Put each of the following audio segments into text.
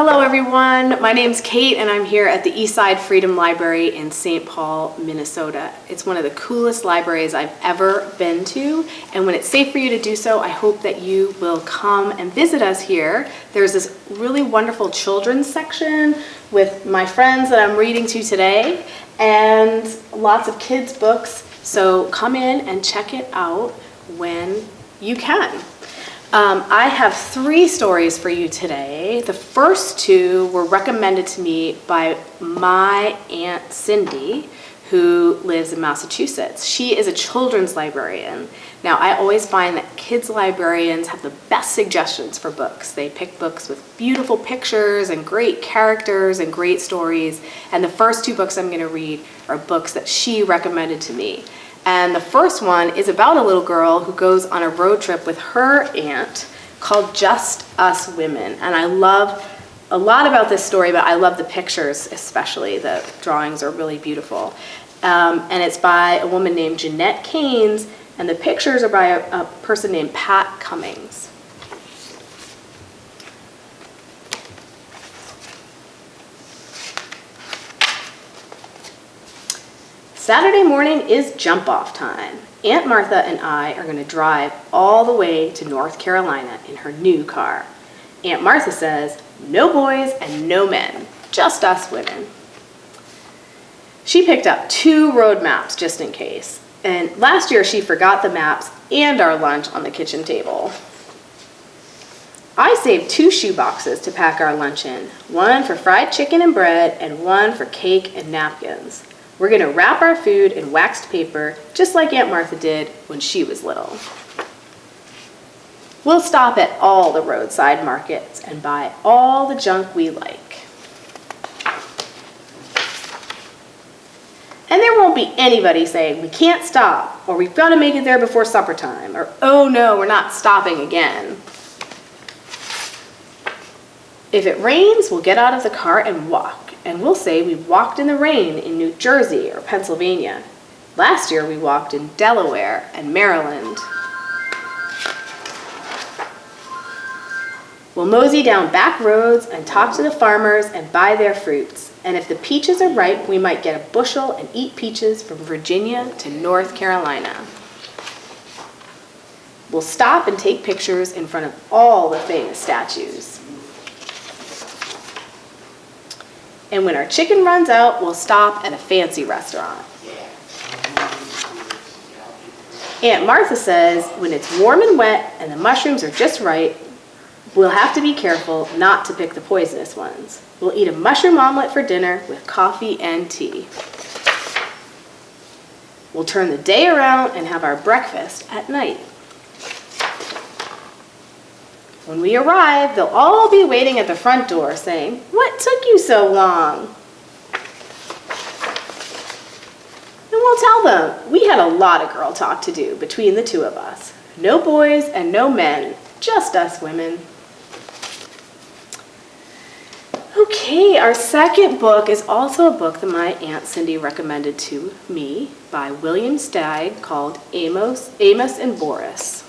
Hello everyone, my name's Kate and I'm here at the Eastside Freedom Library in St. Paul, Minnesota. It's one of the coolest libraries I've ever been to, and when it's safe for you to do so, I hope that you will come and visit us here. There's this really wonderful children's section with my friends that I'm reading to today, and lots of kids' books, so come in and check it out when you can. I have 3 stories for you today. The first 2 were recommended to me by my Aunt Cindy, who lives in Massachusetts. She is a children's librarian. Now, I always find that kids librarians have the best suggestions for books. They pick books with beautiful pictures and great characters and great stories. And the first 2 books I'm going to read are books that she recommended to me. And the first one is about a little girl who goes on a road trip with her aunt called Just Us Women. And I love a lot about this story, but I love the pictures especially. The drawings are really beautiful. And it's by a woman named Jeanette Keynes, and the pictures are by a person named Pat Cummings. Saturday morning is jump-off time. Aunt Martha and I are going to drive all the way to North Carolina in her new car. Aunt Martha says, no boys and no men, just us women. She picked up 2 road maps just in case, and last year she forgot the maps and our lunch on the kitchen table. I saved 2 shoe boxes to pack our lunch in, one for fried chicken and bread and one for cake and napkins. We're going to wrap our food in waxed paper, just like Aunt Martha did when she was little. We'll stop at all the roadside markets and buy all the junk we like. And there won't be anybody saying, we can't stop, or we've got to make it there before supper time, or oh no, we're not stopping again. If it rains, we'll get out of the car and walk. And we'll say we walked in the rain in New Jersey or Pennsylvania. Last year we walked in Delaware and Maryland. We'll mosey down back roads and talk to the farmers and buy their fruits. And if the peaches are ripe, we might get a bushel and eat peaches from Virginia to North Carolina. We'll stop and take pictures in front of all the famous statues. And when our chicken runs out, we'll stop at a fancy restaurant. Aunt Martha says when it's warm and wet and the mushrooms are just right, we'll have to be careful not to pick the poisonous ones. We'll eat a mushroom omelet for dinner with coffee and tea. We'll turn the day around and have our breakfast at night. When we arrive, they'll all be waiting at the front door saying, "What took you so long?" And we'll tell them we had a lot of girl talk to do between the 2 of us. No boys and no men, just us women. Okay, our second book is also a book that my Aunt Cindy recommended to me by William Stagg called Amos and Boris.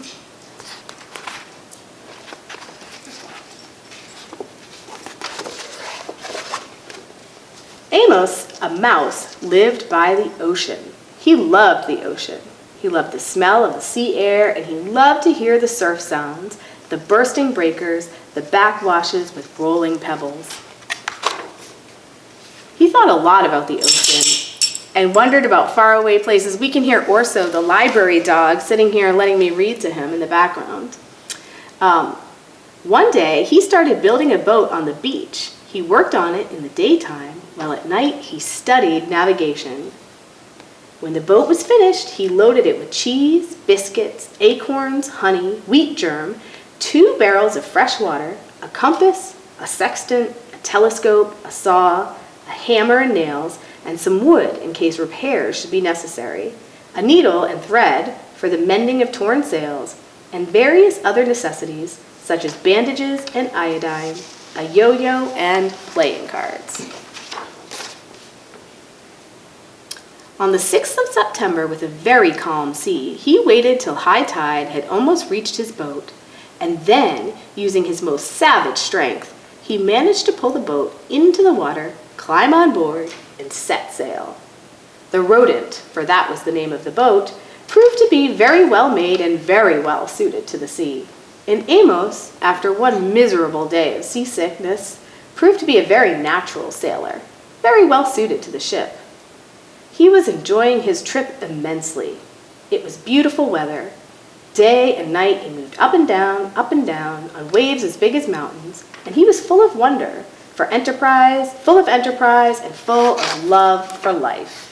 Amos, a mouse, lived by the ocean. He loved the ocean. He loved the smell of the sea air, and he loved to hear the surf sounds, the bursting breakers, the backwashes with rolling pebbles. He thought a lot about the ocean and wondered about faraway places. We can hear Orso, the library dog, sitting here and letting me read to him in the background. One day, he started building a boat on the beach. He worked on it in the daytime, while at night he studied navigation. When the boat was finished, he loaded it with cheese, biscuits, acorns, honey, wheat germ, 2 barrels of fresh water, a compass, a sextant, a telescope, a saw, a hammer and nails, and some wood in case repairs should be necessary, a needle and thread for the mending of torn sails, and various other necessities such as bandages and iodine, a yo-yo, and playing cards. On the 6th of September, with a very calm sea, he waited till high tide had almost reached his boat, and then, using his most savage strength, he managed to pull the boat into the water, climb on board, and set sail. The Rodent, for that was the name of the boat, proved to be very well made and very well suited to the sea. And Amos, after one miserable day of seasickness, proved to be a very natural sailor, very well suited to the ship. He was enjoying his trip immensely. It was beautiful weather. Day and night he moved up and down, on waves as big as mountains, and he was full of wonder, full of enterprise, and full of love for life.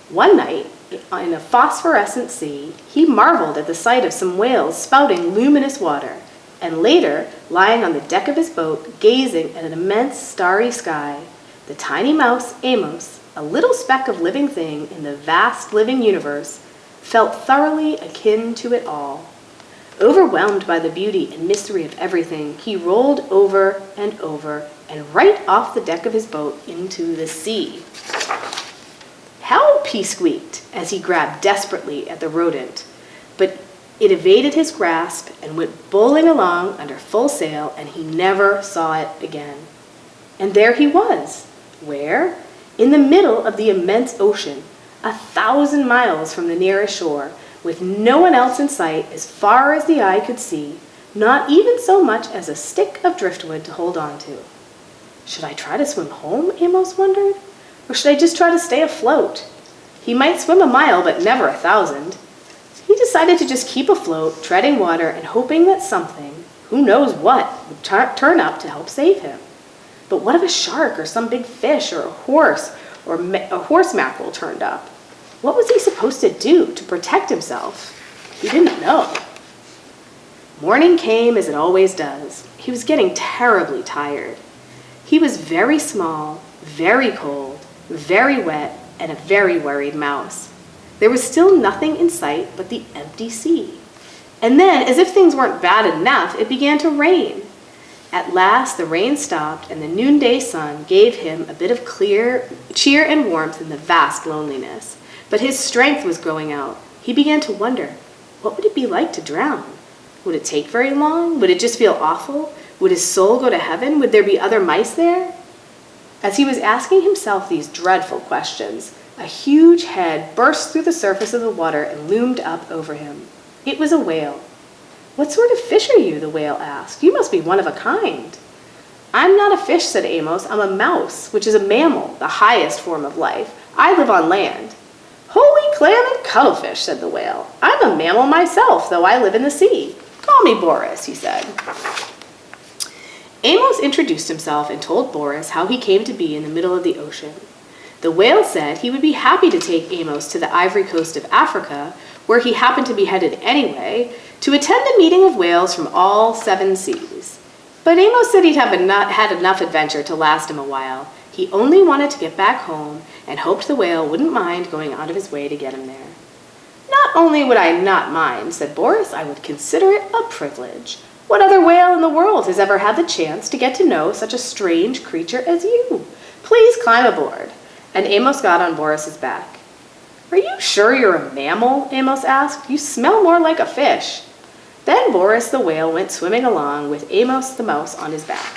One night, in a phosphorescent sea, he marveled at the sight of some whales spouting luminous water, and later, lying on the deck of his boat, gazing at an immense starry sky, the tiny mouse, Amos, a little speck of living thing in the vast living universe, felt thoroughly akin to it all. Overwhelmed by the beauty and mystery of everything, he rolled over and right off the deck of his boat into the sea. "Help!" he squeaked as he grabbed desperately at the Rodent, but it evaded his grasp and went bowling along under full sail, and he never saw it again. And there he was. Where? In the middle of the immense ocean, 1,000 miles from the nearest shore, with no one else in sight as far as the eye could see, not even so much as a stick of driftwood to hold on to. Should I try to swim home, Amos wondered? Or should I just try to stay afloat? He might swim a mile, but never 1,000. He decided to just keep afloat, treading water and hoping that something, who knows what, would turn up to help save him. But what if a shark or some big fish or a horse mackerel turned up? What was he supposed to do to protect himself? He didn't know. Morning came as it always does. He was getting terribly tired. He was very small, very cold, very wet, and a very worried mouse. There was still nothing in sight but the empty sea. And then, as if things weren't bad enough, it began to rain. At last, the rain stopped, and the noonday sun gave him a bit of cheer and warmth in the vast loneliness. But his strength was going out. He began to wonder, what would it be like to drown? Would it take very long? Would it just feel awful? Would his soul go to heaven? Would there be other mice there? As he was asking himself these dreadful questions, a huge head burst through the surface of the water and loomed up over him. It was a whale. "What sort of fish are you?" the whale asked. "You must be one of a kind." "I'm not a fish," said Amos. "I'm a mouse, which is a mammal, the highest form of life. I live on land." "Holy clam and cuttlefish," said the whale. "I'm a mammal myself, though I live in the sea. Call me Boris," he said. Amos introduced himself and told Boris how he came to be in the middle of the ocean. The whale said he would be happy to take Amos to the Ivory Coast of Africa, where he happened to be headed anyway, to attend a meeting of whales from all 7 seas. But Amos said he'd had enough adventure to last him a while. He only wanted to get back home and hoped the whale wouldn't mind going out of his way to get him there. "Not only would I not mind," said Boris, "I would consider it a privilege. What other whale in the world has ever had the chance to get to know such a strange creature as you? Please climb aboard." And Amos got on Boris's back. "Are you sure you're a mammal?" Amos asked. "You smell more like a fish." Then Boris the whale went swimming along with Amos the mouse on his back.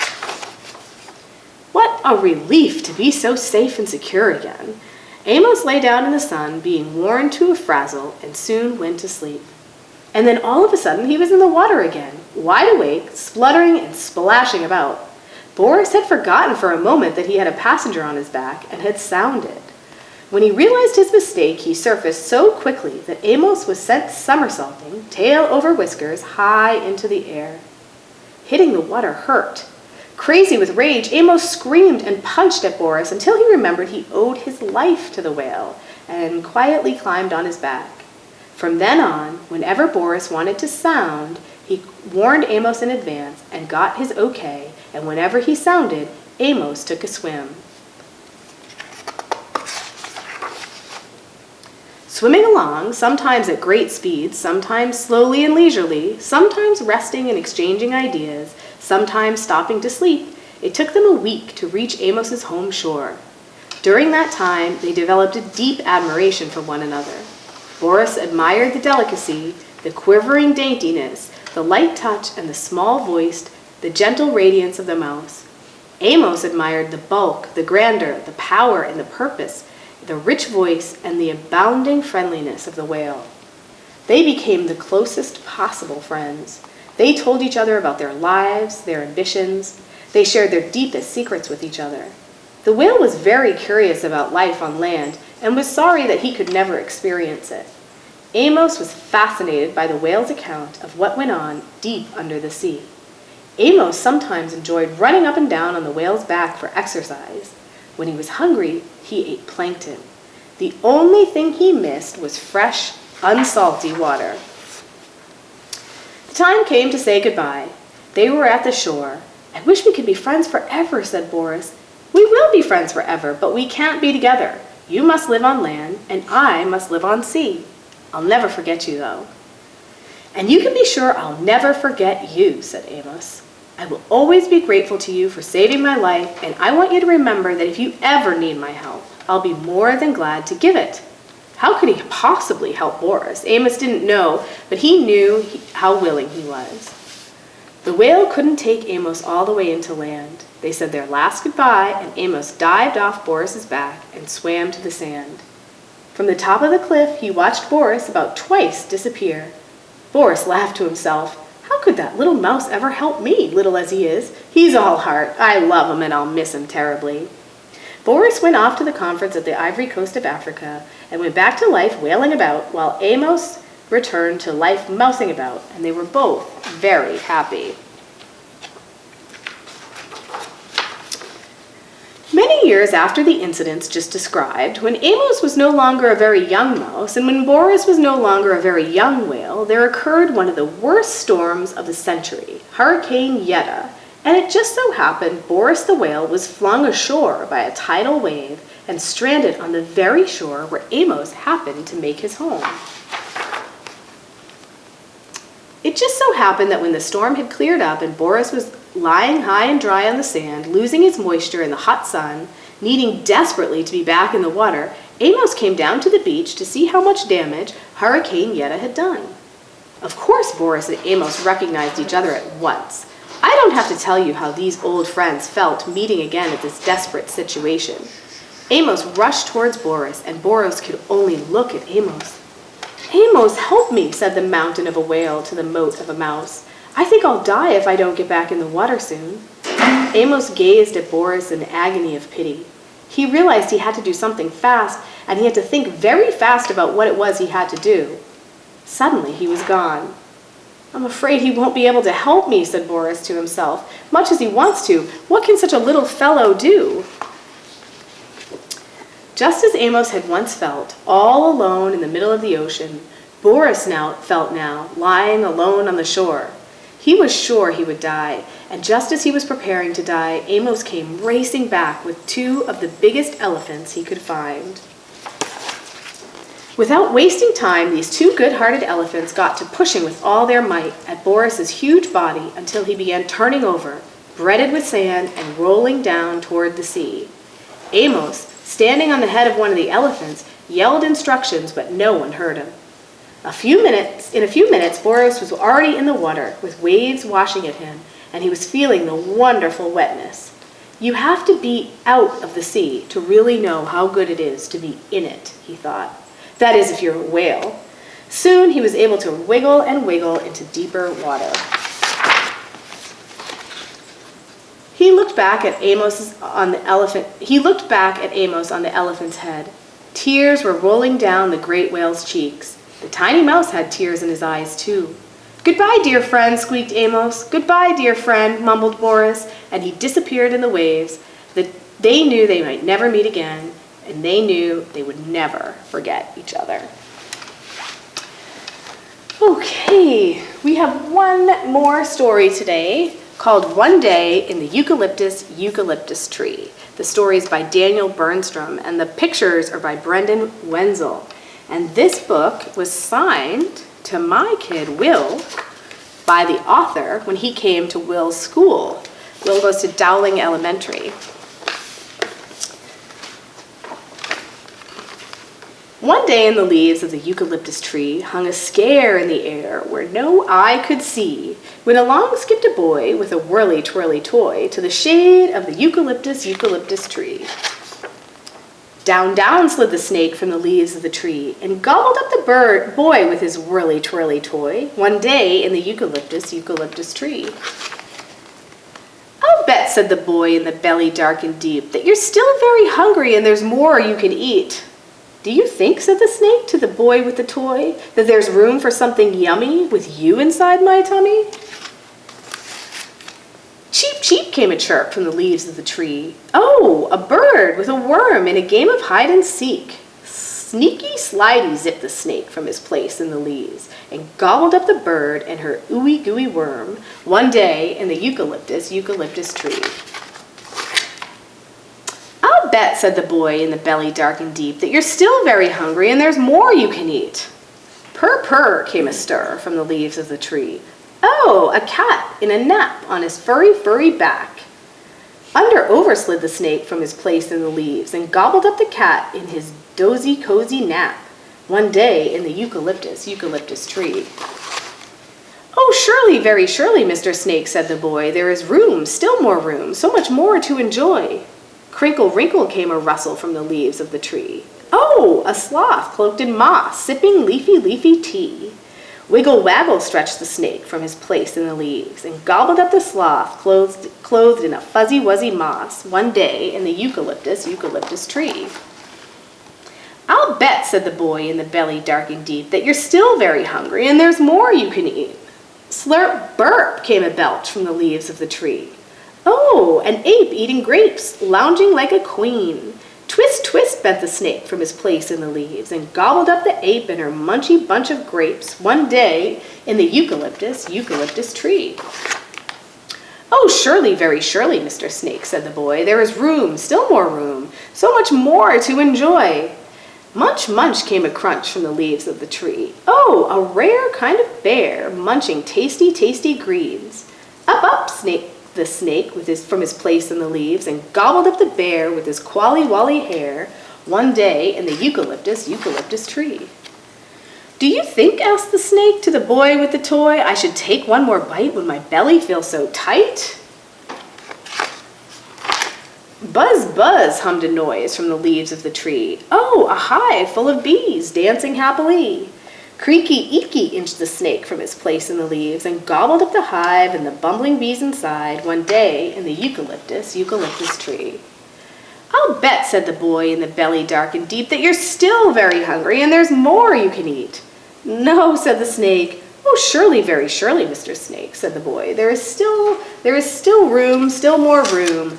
What a relief to be so safe and secure again. Amos lay down in the sun, being worn to a frazzle, and soon went to sleep. And then all of a sudden he was in the water again, wide awake, spluttering and splashing about. Boris had forgotten for a moment that he had a passenger on his back and had sounded. When he realized his mistake, he surfaced so quickly that Amos was sent somersaulting, tail over whiskers, high into the air. Hitting the water hurt. Crazy with rage, Amos screamed and punched at Boris until he remembered he owed his life to the whale and quietly climbed on his back. From then on, whenever Boris wanted to sound, he warned Amos in advance and got his okay, and whenever he sounded, Amos took a swim. Swimming along, sometimes at great speeds, sometimes slowly and leisurely, sometimes resting and exchanging ideas, sometimes stopping to sleep, it took them a week to reach Amos's home shore. During that time, they developed a deep admiration for one another. Boris admired the delicacy, the quivering daintiness, the light touch, and the small-voiced, the gentle radiance of the mouse. Amos admired the bulk, the grandeur, the power, and the purpose, the rich voice, and the abounding friendliness of the whale. They became the closest possible friends. They told each other about their lives, their ambitions. They shared their deepest secrets with each other. The whale was very curious about life on land and was sorry that he could never experience it. Amos was fascinated by the whale's account of what went on deep under the sea. Amos sometimes enjoyed running up and down on the whale's back for exercise. When he was hungry, he ate plankton. The only thing he missed was fresh, unsalty water. The time came to say goodbye. They were at the shore. "I wish we could be friends forever," said Boris. "We will be friends forever, but we can't be together. You must live on land, and I must live on sea. I'll never forget you, though." "And you can be sure I'll never forget you," said Amos. "I will always be grateful to you for saving my life, and I want you to remember that if you ever need my help, I'll be more than glad to give it." How could he possibly help Boris? Amos didn't know, but he knew how willing he was. The whale couldn't take Amos all the way into land. They said their last goodbye, and Amos dived off Boris's back and swam to the sand. From the top of the cliff, he watched Boris about twice disappear. Boris laughed to himself. "How could that little mouse ever help me, little as he is? He's all heart. I love him, and I'll miss him terribly." Boris went off to the conference at the Ivory Coast of Africa and went back to life whaling about, while Amos returned to life mousing about, and they were both very happy. Many years after the incidents just described, when Amos was no longer a very young mouse, and when Boris was no longer a very young whale, there occurred one of the worst storms of the century, Hurricane Yetta, and it just so happened Boris the whale was flung ashore by a tidal wave and stranded on the very shore where Amos happened to make his home. It just so happened that when the storm had cleared up and Boris was lying high and dry on the sand, losing his moisture in the hot sun, needing desperately to be back in the water, Amos came down to the beach to see how much damage Hurricane Yetta had done. Of course, Boris and Amos recognized each other at once. I don't have to tell you how these old friends felt meeting again at this desperate situation. Amos rushed towards Boris, and Boris could only look at Amos. "Amos, help me," said the mountain of a whale to the mote of a mouse. "I think I'll die if I don't get back in the water soon." Amos gazed at Boris in agony of pity. He realized he had to do something fast, and he had to think very fast about what it was he had to do. Suddenly, he was gone. "I'm afraid he won't be able to help me," said Boris to himself. "Much as he wants to, what can such a little fellow do?" Just as Amos had once felt, all alone in the middle of the ocean, Boris felt lying alone on the shore. He was sure he would die, and just as he was preparing to die, Amos came racing back with two of the biggest elephants he could find. Without wasting time, these two good-hearted elephants got to pushing with all their might at Boris's huge body until he began turning over, breaded with sand and rolling down toward the sea. Amos, standing on the head of one of the elephants, yelled instructions, but no one heard him. In a few minutes, Boris was already in the water with waves washing at him, and he was feeling the wonderful wetness. You have to be out of the sea to really know how good it is to be in it, he thought. That is, if you're a whale. Soon he was able to wiggle and wiggle into deeper water. He looked back at Amos on the elephant's head. Tears were rolling down the great whale's cheeks. The tiny mouse had tears in his eyes, too. "Goodbye, dear friend," squeaked Amos. "Goodbye, dear friend," mumbled Boris, and he disappeared in the waves. They knew they might never meet again, and they knew they would never forget each other. Okay, we have one more story today called One Day in the Eucalyptus Tree. The story is by Daniel Bernstrom, and the pictures are by Brendan Wenzel. And this book was signed to my kid, Will, by the author when he came to Will's school. Will goes to Dowling Elementary. One day in the leaves of the eucalyptus tree hung a scare in the air where no eye could see, when along skipped a boy with a whirly-twirly toy to the shade of the eucalyptus tree. Down, down slid the snake from the leaves of the tree and gobbled up the boy with his whirly-twirly toy one day in the eucalyptus tree. "I'll bet," said the boy in the belly dark and deep, "that you're still very hungry and there's more you can eat." "Do you think," said the snake to the boy with the toy, "that there's room for something yummy with you inside my tummy?" "Cheep, cheep," came a chirp from the leaves of the tree. "Oh, a bird with a worm in a game of hide and seek." Sneaky, slidey zipped the snake from his place in the leaves and gobbled up the bird and her ooey gooey worm one day in the eucalyptus tree. "I'll bet," said the boy in the belly dark and deep, "that you're still very hungry and there's more you can eat." "Purr, purr," came a stir from the leaves of the tree. "Oh, a cat in a nap on his furry, furry back." Under over slid the snake from his place in the leaves and gobbled up the cat in his dozy, cozy nap one day in the eucalyptus tree. "Oh, surely, very surely, Mr. Snake," said the boy, "there is room, still more room, so much more to enjoy." Crinkle, wrinkle came a rustle from the leaves of the tree. "Oh, a sloth cloaked in moss, sipping leafy, leafy tea." Wiggle, waggle stretched the snake from his place in the leaves and gobbled up the sloth clothed in a fuzzy, wuzzy moss one day in the eucalyptus tree. "I'll bet," said the boy in the belly dark and deep, "that you're still very hungry and there's more you can eat." Slurp, burp came a belch from the leaves of the tree. "Oh, an ape eating grapes, lounging like a queen." Twist, twist bent the snake from his place in the leaves and gobbled up the ape and her munchy bunch of grapes one day in the eucalyptus tree. "Oh, surely, very surely, Mr. Snake," said the boy, "there is room, still more room, so much more to enjoy." Munch, munch came a crunch from the leaves of the tree. "Oh, a rare kind of bear, munching tasty, tasty greens." Up, the snake from his place in the leaves and gobbled up the bear with his qually-wally hair one day in the eucalyptus tree. "Do you think," asked the snake to the boy with the toy, "I should take one more bite when my belly feels so tight?" Buzz, buzz hummed a noise from the leaves of the tree. "Oh, a hive full of bees dancing happily." Creaky, eeky inched the snake from his place in the leaves and gobbled up the hive and the bumbling bees inside one day in the eucalyptus tree. "I'll bet," said the boy in the belly dark and deep, "that you're still very hungry and there's more you can eat." "No," said the snake. "Oh, surely, very surely, Mr. Snake," said the boy, there is still room, still more room."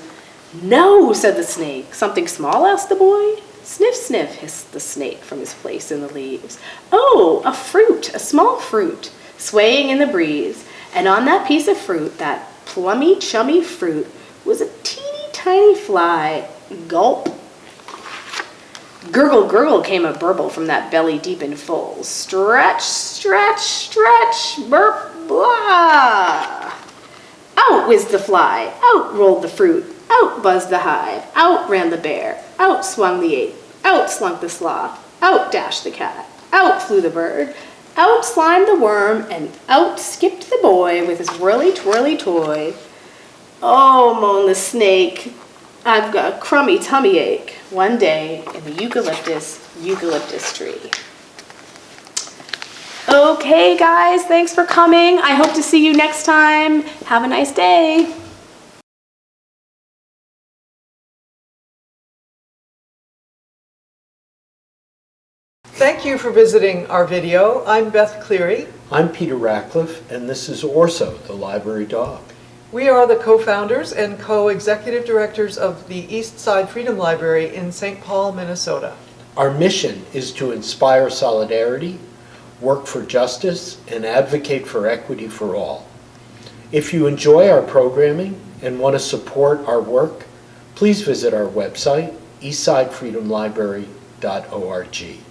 "No," said the snake. "Something small?" asked the boy. "Sniff, sniff," hissed the snake from his place in the leaves. "Oh, a fruit, a small fruit, swaying in the breeze, and on that piece of fruit, that plummy, chummy fruit, was a teeny tiny fly. Gulp." Gurgle, gurgle came a burble from that belly deep and full. Stretch, stretch, stretch, burp, blah. Out whizzed the fly, out rolled the fruit, out buzzed the hive, out ran the bear, out swung the ape, out slunk the sloth, out dashed the cat, out flew the bird, out slimed the worm, and out skipped the boy with his whirly-twirly toy. "Oh," moaned the snake, "I've got a crummy tummy ache," one day in the eucalyptus tree. Okay, guys, thanks for coming. I hope to see you next time. Have a nice day. Thank you for visiting our video. I'm Beth Cleary. I'm Peter Ratcliffe, and this is Orso, the library dog. We are the co-founders and co-executive directors of the East Side Freedom Library in St. Paul, Minnesota. Our mission is to inspire solidarity, work for justice, and advocate for equity for all. If you enjoy our programming and want to support our work, please visit our website, eastsidefreedomlibrary.org.